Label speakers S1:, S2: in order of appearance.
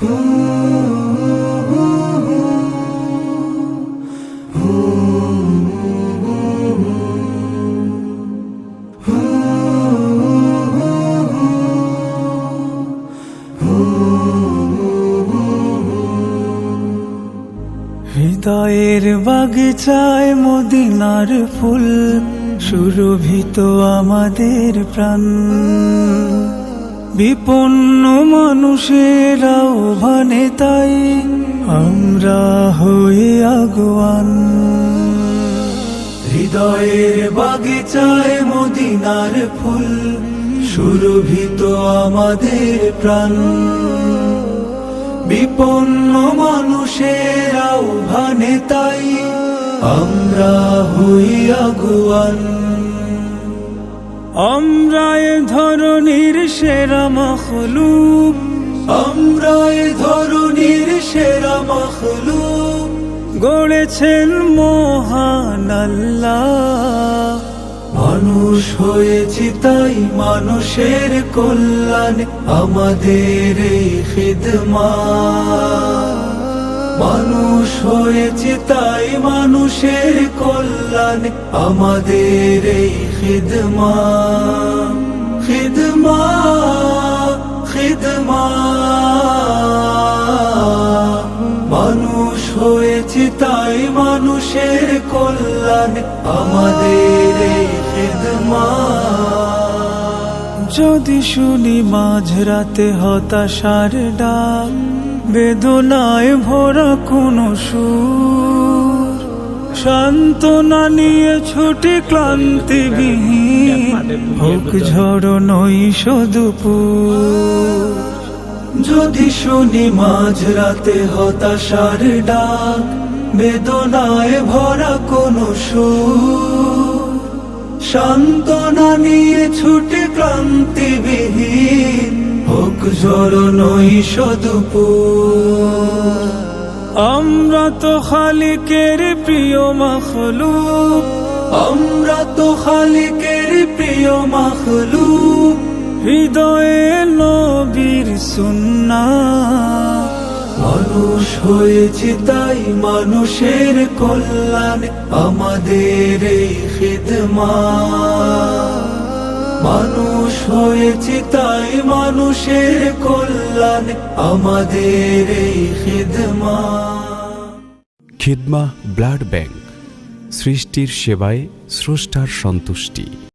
S1: হৃদয়ের বাগিচায় মদিনার ফুল সুরভিত আমাদের প্রাণ, বিপন্ন মানুষের আহ্বানে তাই আমরা হয়ে আগুয়ান। হৃদয়ের বাগিচায় মদিনার ফুল সুরভিত আমাদের প্রাণ, বিপন্ন মানুষের আহ্বানে তাই আমরা হই আগুয়ান। আমরা এ ধরনীর সেরা মখলুক, আমরা এ ধরনীর সেরা মখলুক, গড়েছেন মহান আল্লাহ। মানুষ হয়েছি তাই মানুষের কল্যাণ আমাদের এই খিদমত। মানুষ হয়েছি তাই মানুষের কল্যাণ আমাদের এই খিদমত। খিদমত খিদমত, মানুষ হয়েছি তাই মানুষের কল্যাণ আমাদের এই খিদমত। যদি শুনি মাঝরাতে হতাশার ডাক, বেদনায় ভরা কোনো সুর, সান্ত্বনা নিয়ে ছুটি ক্লান্তিবিহীন, হোক ঝড় নৈশ দুপুর। যদি শুনি মাঝরাতে হতাশার ডাক, বেদনায় ভরা কোনো সুর, সান্ত্বনা নিয়ে ছুটে ক্লান্তিবিহীন, হোক ঝড় নৈশ দুপুর। আমরা তো খালিকের প্রিয় মখলুক, আমরা তো খালিকের প্রিয় মখলুক, হৃদয়ে নবীর সুন্নাহ। মানুষ হয়েছি তাই মানুষের কল্যাণ আমাদের এই খিদমত। মানুষ হয়েছি তাই মানুষের কল্যাণ আমাদের এই খিদমত।
S2: খিদমাহ ব্লাড ব্যাংক, সৃষ্টির সেবায় স্রষ্টার সন্তুষ্টি।